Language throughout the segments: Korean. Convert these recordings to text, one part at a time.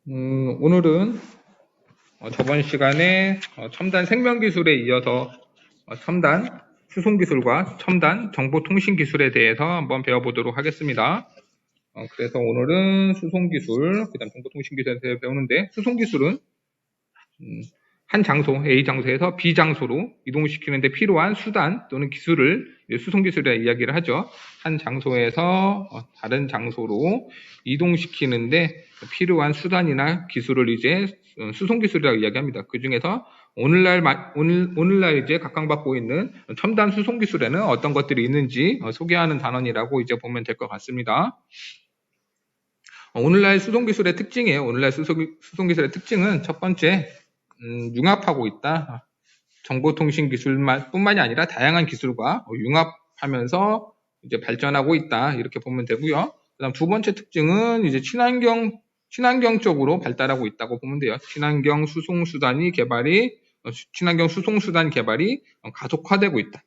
오늘은 저번 시간에 첨단 생명기술에 이어서 첨단 수송기술과 첨단 정보통신기술에 대해서 한번 배워보도록 하겠습니다. 그래서 오늘은 수송기술, 그 다음 정보통신기술에 대해서 배우는데, 수송기술은 한 장소, A 장소에서 B 장소로 이동시키는 데 필요한 수단 또는 기술을 수송기술이라 이야기를 하죠. 한 장소에서 다른 장소로 이동시키는데 필요한 수단이나 기술을 이제 수송기술이라고 이야기합니다. 그 중에서 오늘날 이제 각광받고 있는 첨단 수송기술에는 어떤 것들이 있는지 소개하는 단원이라고 이제 보면 될 것 같습니다. 오늘날 수송기술의 특징이에요. 오늘날 수송기술의 특징은 첫 번째, 융합하고 있다. 정보통신 기술뿐만이 아니라 다양한 기술과 융합하면서 이제 발전하고 있다. 이렇게 보면 되고요. 그다음 두 번째 특징은 이제 친환경 쪽으로 발달하고 있다고 보면 돼요. 친환경 수송수단 개발이 가속화되고 있다.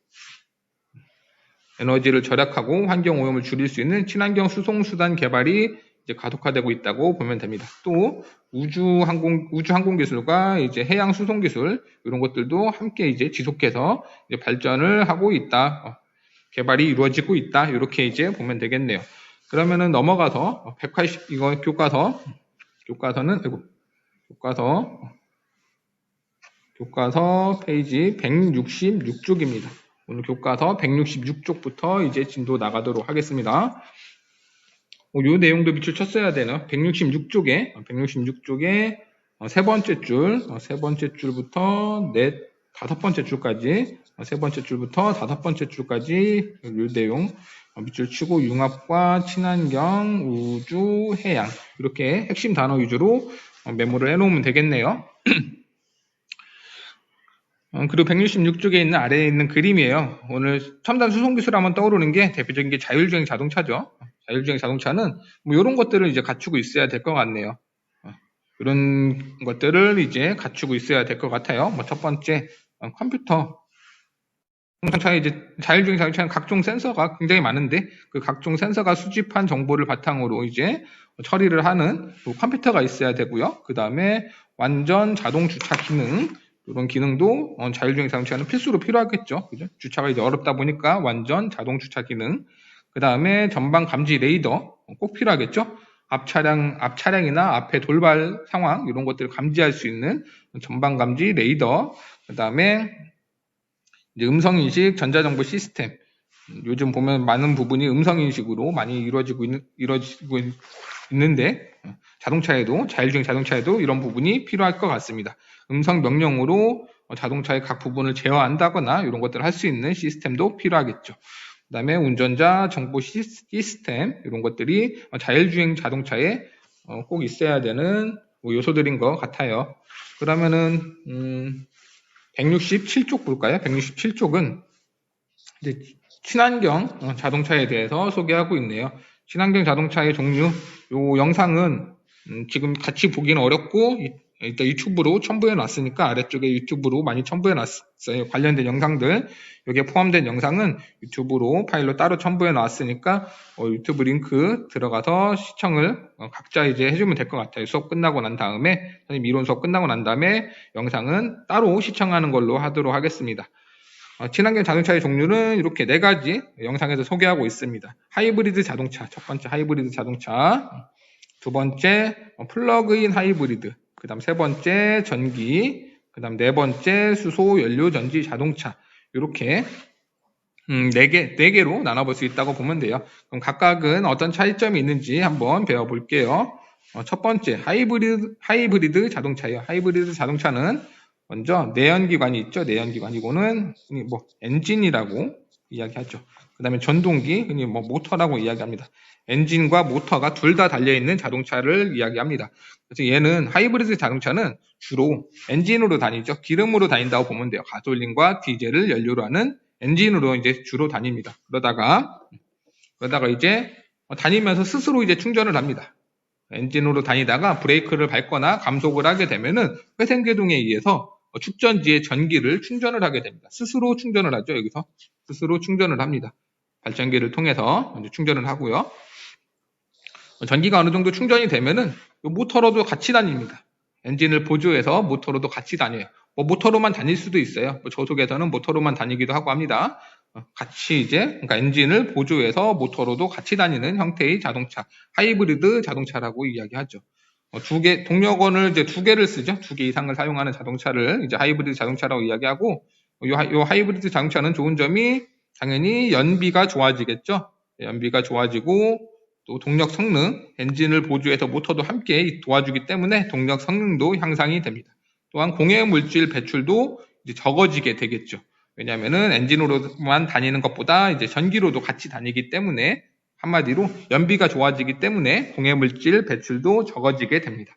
에너지를 절약하고 환경 오염을 줄일 수 있는 친환경 수송수단 개발이 이제 가속화되고 있다고 보면 됩니다. 또 우주 항공 기술과 이제 해양 수송 기술 이런 것들도 함께 이제 지속해서 이제 발전을 하고 있다. 개발이 이루어지고 있다. 이렇게 이제 보면 되겠네요. 그러면은 넘어가서 180 이거 교과서 페이지 166쪽입니다. 오늘 교과서 166쪽부터 이제 진도 나가도록 하겠습니다. 요 내용도 밑줄 쳤어야 되나? 166쪽에 세 번째 줄부터 다섯 번째 줄까지 요 내용 밑줄 치고 융합과 친환경, 우주, 해양 이렇게 핵심 단어 위주로 메모를 해놓으면 되겠네요. 그리고 166쪽에 있는 아래에 있는 그림이에요. 오늘 첨단 수송기술 하면 떠오르는 게 대표적인 게 자율주행 자동차죠. 자율주행 자동차는 뭐 이런 것들을 이제 갖추고 있어야 될 것 같네요. 이런 것들을 이제 갖추고 있어야 될 것 같아요. 뭐 첫 번째 컴퓨터. 자율주행 자동차는 각종 센서가 굉장히 많은데 그 각종 센서가 수집한 정보를 바탕으로 이제 처리를 하는 컴퓨터가 있어야 되고요. 그 다음에 완전 자동 주차 기능. 이런 기능도 자율주행 자동차는 필수로 필요하겠죠. 그죠? 주차가 이제 어렵다 보니까 완전 자동 주차 기능. 그 다음에 전방 감지 레이더 꼭 필요하겠죠. 앞 차량이나 앞에 돌발 상황 이런 것들을 감지할 수 있는 전방 감지 레이더. 그 다음에 음성인식 전자정보 시스템. 요즘 보면 많은 부분이 음성인식으로 많이 이루어지고 있는데 자율주행 자동차에도 이런 부분이 필요할 것 같습니다. 음성 명령으로 자동차의 각 부분을 제어한다거나 이런 것들을 할 수 있는 시스템도 필요하겠죠. 그 다음에 운전자 정보 시스템 이런 것들이 자율주행 자동차에 꼭 있어야 되는 요소들인 것 같아요. 그러면은 167쪽 볼까요? 167쪽은 이제 친환경 자동차에 대해서 소개하고 있네요. 친환경 자동차의 종류, 요 영상은 지금 같이 보기는 어렵고 일단 유튜브로 첨부해 놨으니까 아래쪽에 유튜브로 많이 첨부해 놨어요. 관련된 영상들 여기에 포함된 영상은 유튜브로 파일로 따로 첨부해 놨으니까 유튜브 링크 들어가서 시청을 각자 이제 해주면 될 것 같아요. 수업 끝나고 난 다음에 선생님 이론 수업 끝나고 난 다음에 영상은 따로 시청하는 걸로 하도록 하겠습니다. 친환경 자동차의 종류는 이렇게 4가지 영상에서 소개하고 있습니다. 하이브리드 자동차, 첫 번째 하이브리드 자동차, 두 번째 플러그인 하이브리드, 그 다음 세 번째 전기, 그 다음 네 번째 수소 연료 전지 자동차. 이렇게 4개로 나눠볼 수 있다고 보면 돼요. 그럼 각각은 어떤 차이점이 있는지 한번 배워볼게요. 첫 번째 하이브리드 자동차예요. 하이브리드 자동차는 먼저 내연기관이 있죠. 내연기관 이거는 흔히 뭐 엔진이라고 이야기하죠. 그 다음에 전동기 흔히 뭐 모터라고 이야기합니다. 엔진과 모터가 둘 다 달려있는 자동차를 이야기합니다. 그래서 얘는 하이브리드 자동차는 주로 엔진으로 다니죠. 기름으로 다닌다고 보면 돼요. 가솔린과 디젤을 연료로 하는 엔진으로 이제 주로 다닙니다. 그러다가 이제 다니면서 스스로 이제 충전을 합니다. 엔진으로 다니다가 브레이크를 밟거나 감속을 하게 되면은 회생제동에 의해서 축전지의 전기를 충전을 하게 됩니다. 스스로 충전을 하죠. 여기서 스스로 충전을 합니다. 발전기를 통해서 충전을 하고요. 전기가 어느 정도 충전이 되면은 이 모터로도 같이 다닙니다. 엔진을 보조해서 모터로도 같이 다녀요. 뭐 모터로만 다닐 수도 있어요. 뭐 저속에서는 모터로만 다니기도 하고 합니다. 같이 이제 그러니까 엔진을 보조해서 모터로도 같이 다니는 형태의 자동차, 하이브리드 자동차라고 이야기하죠. 동력원을 이제 두 개를 쓰죠. 두 개 이상을 사용하는 자동차를 이제 하이브리드 자동차라고 이야기하고, 요 하이브리드 자동차는 좋은 점이 당연히 연비가 좋아지겠죠. 연비가 좋아지고 또 동력 성능, 엔진을 보조해서 모터도 함께 도와주기 때문에 동력 성능도 향상이 됩니다. 또한 공해 물질 배출도 이제 적어지게 되겠죠. 왜냐하면은 엔진으로만 다니는 것보다 이제 전기로도 같이 다니기 때문에 한마디로 연비가 좋아지기 때문에 공해물질 배출도 적어지게 됩니다.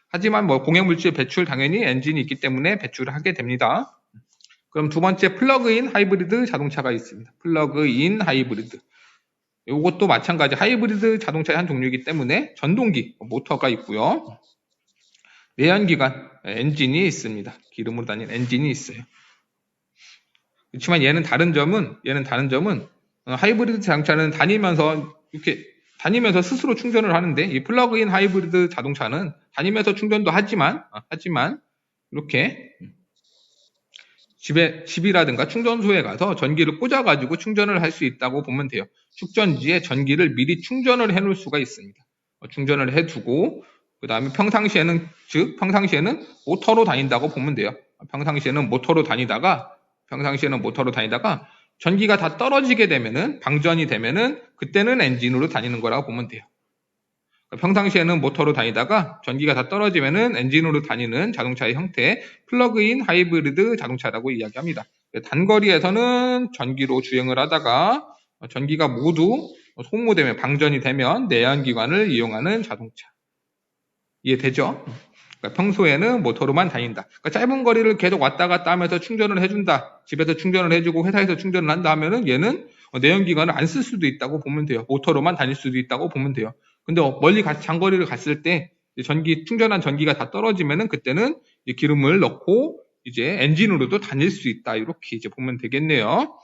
하지만 뭐 공해물질 배출 당연히 엔진이 있기 때문에 배출을 하게 됩니다. 그럼 두 번째 플러그인 하이브리드 자동차가 있습니다. 플러그인 하이브리드. 이것도 마찬가지 하이브리드 자동차의 한 종류이기 때문에 전동기, 모터가 있고요. 내연기관, 엔진이 있습니다. 기름으로 다니는 엔진이 있어요. 그렇지만 얘는 다른 점은 하이브리드 자동차는 다니면서 스스로 충전을 하는데 이 플러그인 하이브리드 자동차는 다니면서 충전도 하지만 이렇게 집이라든가 충전소에 가서 전기를 꽂아가지고 충전을 할 수 있다고 보면 돼요. 축전지에 전기를 미리 충전을 해 놓을 수가 있습니다. 충전을 해두고 그 다음에 평상시에는 모터로 다닌다고 보면 돼요. 평상시에는 모터로 다니다가 전기가 다 떨어지게 되면은 방전이 되면은 그때는 엔진으로 다니는 거라고 보면 돼요. 평상시에는 모터로 다니다가 전기가 다 떨어지면은 엔진으로 다니는 자동차의 형태 플러그인 하이브리드 자동차라고 이야기합니다. 단거리에서는 전기로 주행을 하다가 전기가 모두 소모되면 방전이 되면 내연기관을 이용하는 자동차. 이해되죠? 그러니까 평소에는 모터로만 다닌다. 그러니까 짧은 거리를 계속 왔다 갔다 하면서 충전을 해준다. 집에서 충전을 해주고 회사에서 충전을 한다 하면은 얘는 내연기관을 안 쓸 수도 있다고 보면 돼요. 모터로만 다닐 수도 있다고 보면 돼요. 근데 멀리 장거리를 갔을 때 충전한 전기가 다 떨어지면은 그때는 기름을 넣고 이제 엔진으로도 다닐 수 있다. 이렇게 이제 보면 되겠네요.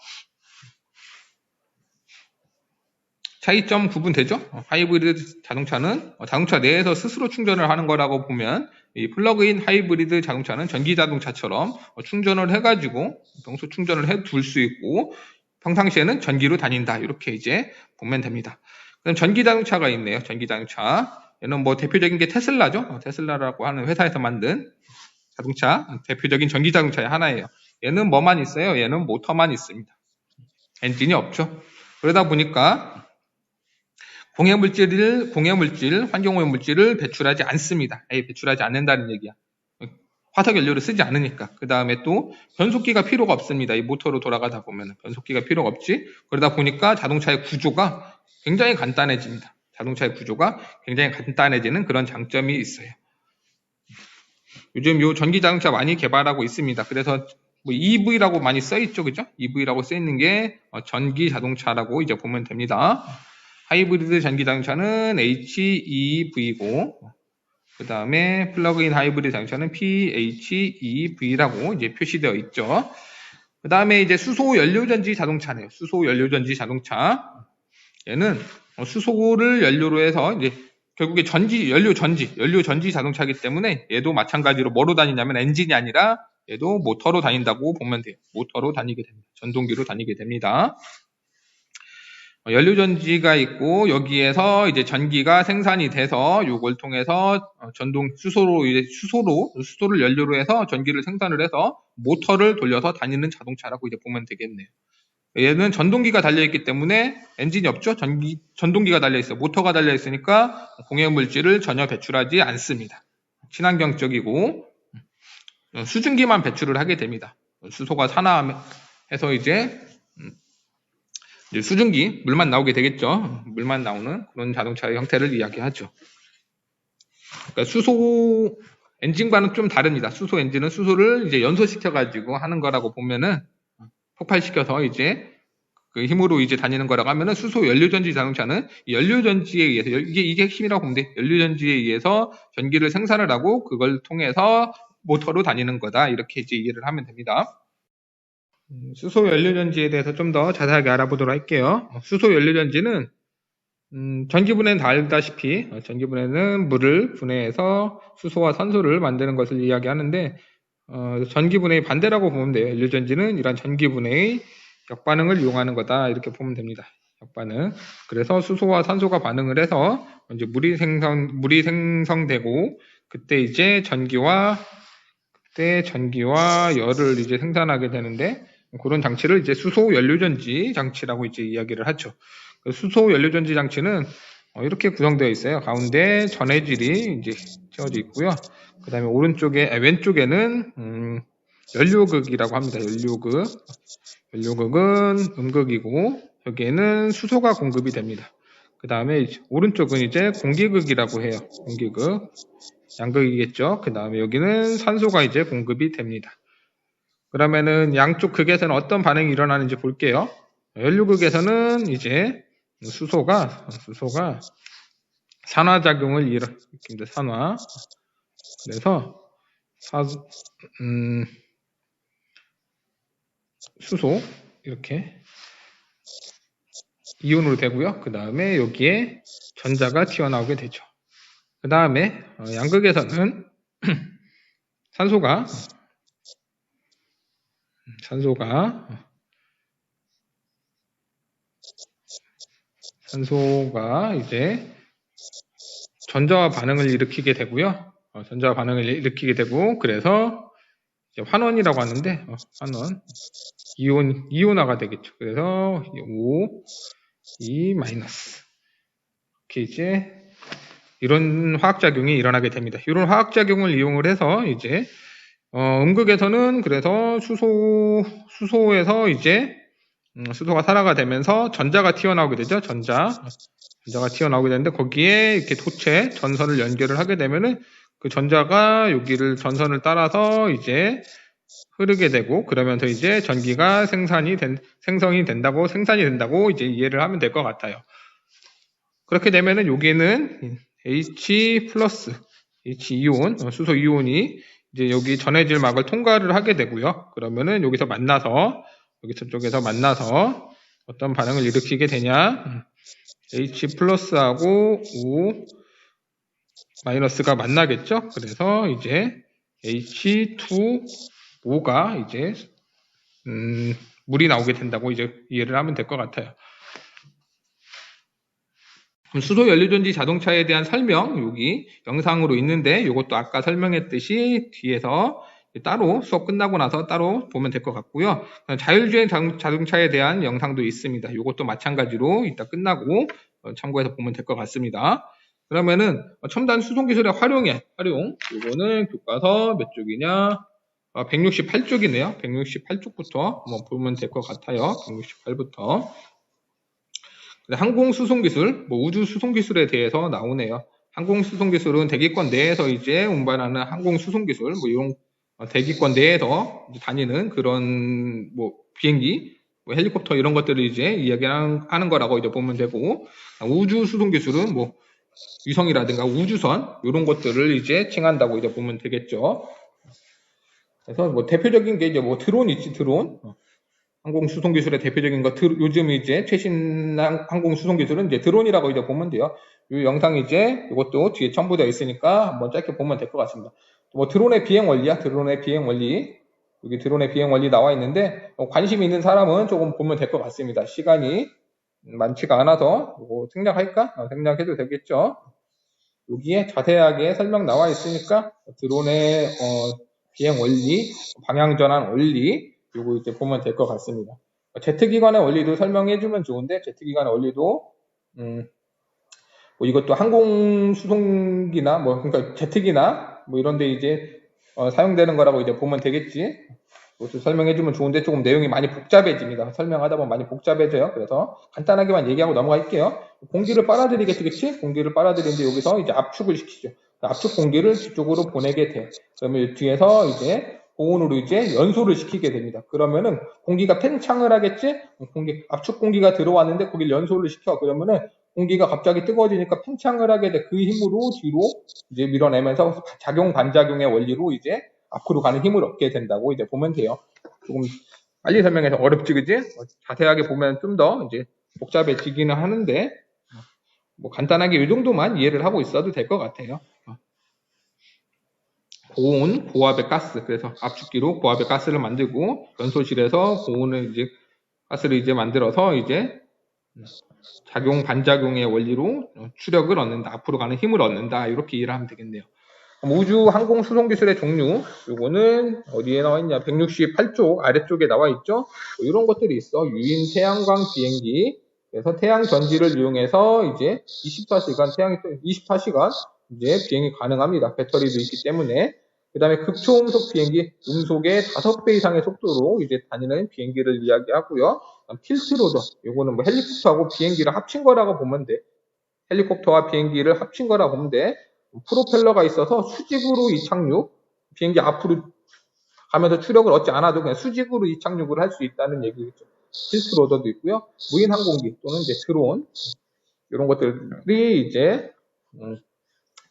차이점 구분되죠? 하이브리드 자동차는 자동차 내에서 스스로 충전을 하는 거라고 보면 이 플러그인 하이브리드 자동차는 전기 자동차처럼 충전을 해가지고 평소 충전을 해둘 수 있고 평상시에는 전기로 다닌다. 이렇게 이제 보면 됩니다. 그럼 전기 자동차가 있네요. 전기 자동차. 얘는 뭐 대표적인 게 테슬라죠. 테슬라라고 하는 회사에서 만든 자동차, 대표적인 전기 자동차의 하나예요. 얘는 뭐만 있어요? 얘는 모터만 있습니다. 엔진이 없죠. 그러다 보니까 환경오염 물질을 배출하지 않습니다. 배출하지 않는다는 얘기야. 화석연료를 쓰지 않으니까. 그 다음에 또 변속기가 필요가 없습니다. 이 모터로 돌아가다 보면 변속기가 필요가 없지. 그러다 보니까 자동차의 구조가 굉장히 간단해집니다. 자동차의 구조가 굉장히 간단해지는 그런 장점이 있어요. 요즘 요 전기 자동차 많이 개발하고 있습니다. 그래서 뭐 EV라고 많이 써있죠. 그죠? EV라고 써있는 게 전기 자동차라고 이제 보면 됩니다. 하이브리드 전기 자동차는 HEV고, 그 다음에 플러그인 하이브리드 자동차는 PHEV라고 이제 표시되어 있죠. 그 다음에 이제 수소 연료전지 자동차네요. 수소 연료전지 자동차. 얘는 수소를 연료로 해서 이제 결국에 연료 전지 자동차이기 때문에 얘도 마찬가지로 뭐로 다니냐면 엔진이 아니라 얘도 모터로 다닌다고 보면 돼요. 모터로 다니게 됩니다. 전동기로 다니게 됩니다. 연료전지가 있고 여기에서 이제 전기가 생산이 돼서 이걸 통해서 수소를 연료로 해서 전기를 생산을 해서 모터를 돌려서 다니는 자동차라고 이제 보면 되겠네요. 얘는 전동기가 달려있기 때문에 엔진이 없죠. 전동기가 달려있어요. 모터가 달려있으니까 공해물질을 전혀 배출하지 않습니다. 친환경적이고 수증기만 배출을 하게 됩니다. 수소가 산화해서 이제 수증기, 물만 나오게 되겠죠. 물만 나오는 그런 자동차의 형태를 이야기하죠. 그러니까 수소 엔진과는 좀 다릅니다. 수소 엔진은 수소를 이제 연소시켜가지고 하는 거라고 보면은 폭발시켜서 이제 그 힘으로 이제 다니는 거라고 하면은 수소 연료전지 자동차는 연료전지에 의해서 이게 핵심이라고 보면 돼. 연료전지에 의해서 전기를 생산을 하고 그걸 통해서 모터로 다니는 거다. 이렇게 이제 이해를 하면 됩니다. 수소 연료전지에 대해서 좀 더 자세하게 알아보도록 할게요. 수소 연료전지는 전기분해는 다 알다시피 전기분해는 물을 분해해서 수소와 산소를 만드는 것을 이야기하는데 전기분해의 반대라고 보면 돼요. 연료전지는 이런 전기분해의 역반응을 이용하는 거다 이렇게 보면 됩니다. 역반응. 그래서 수소와 산소가 반응을 해서 이제 물이 생성되고 그때 이제 전기와 열을 이제 생산하게 되는데 그런 장치를 이제 수소 연료전지 장치라고 이제 이야기를 하죠. 수소 연료전지 장치는 이렇게 구성되어 있어요. 가운데 전해질이 이제 채워져 있고요. 그 다음에 왼쪽에는 연료극이라고 합니다. 연료극은 음극이고 여기에는 수소가 공급이 됩니다. 그 다음에 오른쪽은 이제 공기극이라고 해요. 공기극. 양극이겠죠. 그 다음에 여기는 산소가 이제 공급이 됩니다. 그러면은 양쪽 극에서는 어떤 반응이 일어나는지 볼게요. 연료극에서는 이제 수소가 산화작용을 일으킵니다. 산화. 그래서 수소 이렇게 이온으로 되고요. 그 다음에 여기에 전자가 튀어나오게 되죠. 그 다음에 양극에서는 산소가 이제 전자와 반응을 일으키게 되고요. 전자와 반응을 일으키게 되고 그래서 이제 환원이라고 하는데 환원 이온화가 되겠죠. 그래서 O, E 마이너스 이렇게 이제 이런 화학작용이 일어나게 됩니다. 이런 화학작용을 이용을 해서 이제 음극에서는 그래서 수소에서 이제 수소가 산화가 되면서 전자가 튀어나오게 되죠. 전자가 튀어나오게 되는데 거기에 이렇게 전선을 연결을 하게 되면은 그 전자가 여기를 전선을 따라서 이제 흐르게 되고 그러면서 이제 전기가 생산이 된다고 이제 이해를 하면 될 것 같아요. 그렇게 되면은 여기는 H 이온, 수소 이온이 이제 여기 전해질 막을 통과를 하게 되고요. 그러면은 여기서 저쪽에서 만나서 어떤 반응을 일으키게 되냐? H 플러스하고 O 마이너스가 만나겠죠? 그래서 이제 H2O가 이제 물이 나오게 된다고 이제 이해를 하면 될 것 같아요. 그럼 수소 연료전지 자동차에 대한 설명 여기 영상으로 있는데 이것도 아까 설명했듯이 뒤에서 따로 수업 끝나고 나서 따로 보면 될 것 같고요. 자율주행 자동차에 대한 영상도 있습니다. 이것도 마찬가지로 이따 끝나고 참고해서 보면 될 것 같습니다. 그러면은 첨단 수송 기술의 활용 이거는 교과서 몇 쪽이냐? 168쪽이네요. 168쪽부터 한번 보면 될 것 같아요. 168부터. 항공수송기술, 우주수송기술에 대해서 나오네요. 항공수송기술은 대기권 내에서 이제 운반하는 항공수송기술, 이런 대기권 내에서 다니는 그런 비행기, 헬리콥터 이런 것들을 이제 이야기하는 거라고 이제 보면 되고, 우주수송기술은 위성이라든가 우주선 이런 것들을 이제 칭한다고 이제 보면 되겠죠. 그래서 대표적인 게 이제 드론 있지, 드론. 항공수송기술의 대표적인 것, 요즘 이제 최신 항공수송기술은 이제 드론이라고 이제 보면 돼요. 이 영상 이제 이것도 뒤에 첨부되어 있으니까 한번 짧게 보면 될 것 같습니다. 드론의 비행 원리야, 드론의 비행 원리. 여기 드론의 비행 원리 나와 있는데, 관심 있는 사람은 조금 보면 될 것 같습니다. 시간이 많지가 않아서, 생략할까? 생략해도 되겠죠. 여기에 자세하게 설명 나와 있으니까, 드론의 비행 원리, 방향전환 원리, 요거 이제 보면 될 것 같습니다. 제트기관의 원리도 설명해주면 좋은데, 제트기관의 원리도, 이것도 항공수송기나, 그러니까 제트기나, 이런데 이제, 사용되는 거라고 이제 보면 되겠지. 이것도 설명해주면 좋은데, 조금 내용이 많이 복잡해집니다. 설명하다 보면 많이 복잡해져요. 그래서 간단하게만 얘기하고 넘어갈게요. 공기를 빨아들이겠지, 그치? 공기를 빨아들이는데, 여기서 이제 압축을 시키죠. 압축 공기를 뒤쪽으로 보내게 돼. 그러면 뒤에서 이제, 고온으로 이제 연소를 시키게 됩니다. 그러면은 공기가 팽창을 하겠지? 압축 공기가 들어왔는데 거길 연소를 시켜. 그러면은 공기가 갑자기 뜨거워지니까 팽창을 하게 돼. 그 힘으로 뒤로 이제 밀어내면서 작용 반작용의 원리로 이제 앞으로 가는 힘을 얻게 된다고 이제 보면 돼요. 조금 빨리 설명해서 어렵지, 그지? 자세하게 보면 좀 더 이제 복잡해지기는 하는데 뭐 간단하게 이 정도만 이해를 하고 있어도 될 것 같아요. 고온, 고압의 가스. 그래서 압축기로 고압의 가스를 만들고 연소실에서 고온을 이제 가스를 이제 만들어서 이제 작용 반작용의 원리로 추력을 얻는다. 앞으로 가는 힘을 얻는다. 이렇게 이해를 하면 되겠네요. 우주 항공 수송 기술의 종류. 요거는 어디에 나와 있냐? 168쪽 아래쪽에 나와 있죠. 뭐 이런 것들이 있어. 유인 태양광 비행기. 그래서 태양 전지를 이용해서 이제 24시간 이제 비행이 가능합니다. 배터리도 있기 때문에. 그 다음에 극초음속 비행기, 음속의 5배 이상의 속도로 이제 다니는 비행기를 이야기하고요. 틸트로더, 요거는 뭐 헬리콥터하고 비행기를 합친 거라고 보면 돼. 헬리콥터와 비행기를 합친 거라고 보면 돼. 프로펠러가 있어서 수직으로 이착륙, 비행기 앞으로 가면서 추력을 얻지 않아도 그냥 수직으로 이착륙을 할 수 있다는 얘기겠죠. 틸트로더도 있고요. 무인 항공기 또는 이제 드론, 이런 것들이 이제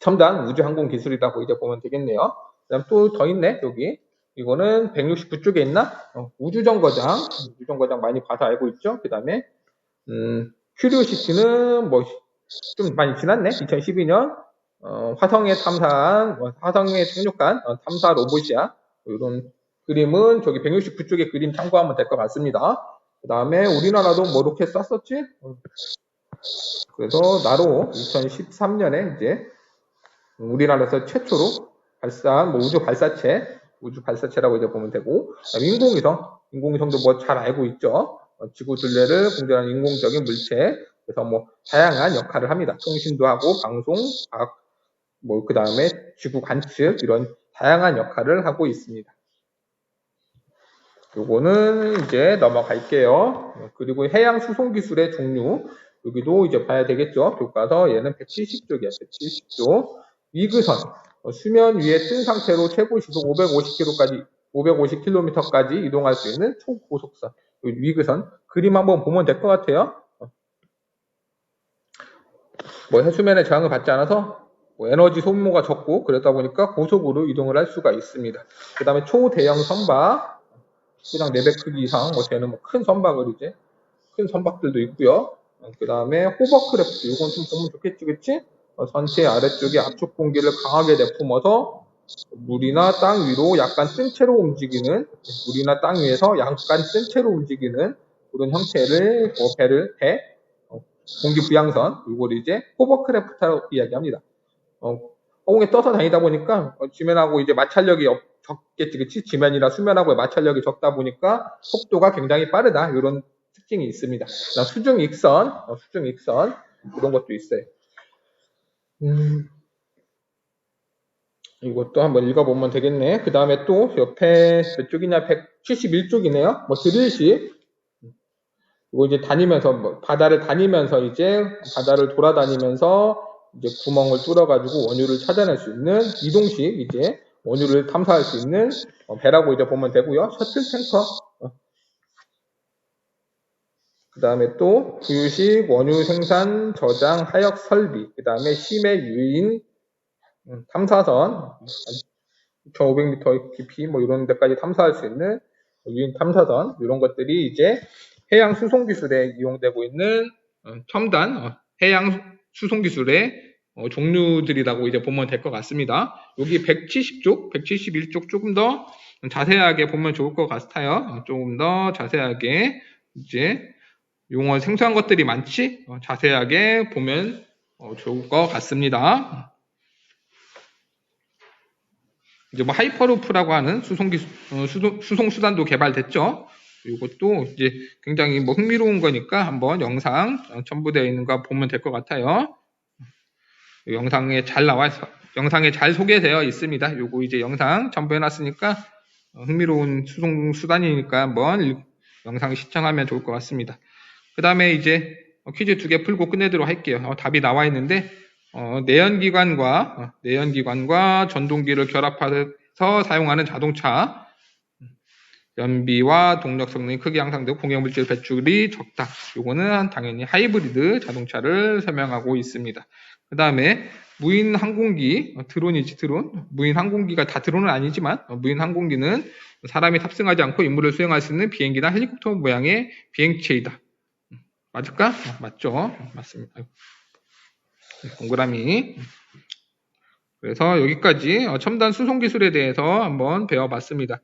첨단 우주 항공 기술이라고 이제 보면 되겠네요. 그다음 또 더 있네, 여기. 이거는 169쪽에 있나? 우주정거장 많이 봐서 알고 있죠. 그 다음에, 큐리오시티는 뭐, 좀 많이 지났네. 2012년, 화성에 탐사한, 화성에 착륙한 탐사 로봇이야. 이런 그림은 저기 169쪽에 그림 참고하면 될 것 같습니다. 그 다음에 우리나라도 뭐 로켓 쐈었지? 그래서 나로 2013년에 이제 우리나라에서 최초로 발사한 뭐 우주 발사체라고 이제 보면 되고, 인공위성도 뭐 잘 알고 있죠. 지구 둘레를 공전하는 인공적인 물체. 그래서 뭐 다양한 역할을 합니다. 통신도 하고 방송, 과학, 뭐 그 다음에 지구 관측 이런 다양한 역할을 하고 있습니다. 요거는 이제 넘어갈게요. 그리고 해양 수송 기술의 종류. 여기도 이제 봐야 되겠죠. 교과서 얘는 170쪽이야. 170쪽. 위그선. 수면 위에 뜬 상태로 최고 시속 550km까지 이동할 수 있는 초고속선. 위그선. 그림 한번 보면 될 것 같아요. 뭐 해수면에 저항을 받지 않아서 뭐 에너지 소모가 적고 그러다 보니까 고속으로 이동을 할 수가 있습니다. 그 다음에 초대형 선박. 그냥 4배 크기 이상 뭐 되는 뭐 큰 선박을 이제 큰 선박들도 있고요. 그 다음에 호버크래프트. 이건 좀 보면 좋겠지, 그치? 선체 아래쪽에 압축 공기를 강하게 내뿜어서 물이나 땅 위로 약간 뜬 채로 움직이는, 물이나 땅 위에서 약간 뜬 채로 움직이는 그런 형태를 공기 부양선, 이걸 이제 호버크래프트라고 이야기합니다. 허공에 떠서 다니다 보니까 지면하고 이제 마찰력이 적겠지, 그치? 지면이나 수면하고의 마찰력이 적다 보니까 속도가 굉장히 빠르다. 이런 특징이 있습니다. 수중익선 이런 것도 있어요. 이것도 한번 읽어보면 되겠네. 그 다음에 또 옆에 몇 쪽이냐? 171쪽이네요. 뭐 드릴식. 이거 이제 다니면서 바다를 돌아다니면서 이제 구멍을 뚫어가지고 원유를 찾아낼 수 있는 이동식 이제 원유를 탐사할 수 있는 배라고 이제 보면 되고요. 셔틀 탱커. 그 다음에 또 부유식 원유 생산 저장 하역 설비. 그 다음에 심해 유인 탐사선 2,500m 깊이 뭐 이런 데까지 탐사할 수 있는 유인 탐사선 이런 것들이 이제 해양 수송 기술에 이용되고 있는 첨단 해양 수송 기술의 종류들이라고 이제 보면 될 것 같습니다. 여기 170쪽, 171쪽 조금 더 자세하게 보면 좋을 것 같아요. 조금 더 자세하게 이제 용어 생소한 것들이 많지? 자세하게 보면 좋을 것 같습니다. 이제 뭐 하이퍼루프라고 하는 수송 수단도 개발됐죠. 이것도 이제 굉장히 뭐 흥미로운 거니까 한번 영상 첨부되어 있는 거 보면 될 것 같아요. 영상에 잘 소개되어 있습니다. 요거 이제 영상 첨부해 놨으니까 흥미로운 수송 수단이니까 한번 영상 시청하면 좋을 것 같습니다. 그 다음에 이제 퀴즈 2개 풀고 끝내도록 할게요. 답이 나와 있는데 내연기관과 전동기를 결합해서 사용하는 자동차, 연비와 동력 성능이 크게 향상되고 공해물질 배출이 적다. 요거는 당연히 하이브리드 자동차를 설명하고 있습니다. 그 다음에 무인 항공기, 드론이지 드론. 무인 항공기가 다 드론은 아니지만 무인 항공기는 사람이 탑승하지 않고 임무를 수행할 수 있는 비행기나 헬리콥터 모양의 비행체이다. 맞을까? 맞죠? 맞습니다. 동그라미. 그래서 여기까지 첨단 수송 기술에 대해서 한번 배워봤습니다.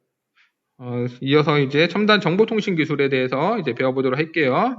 이어서 이제 첨단 정보통신 기술에 대해서 이제 배워보도록 할게요.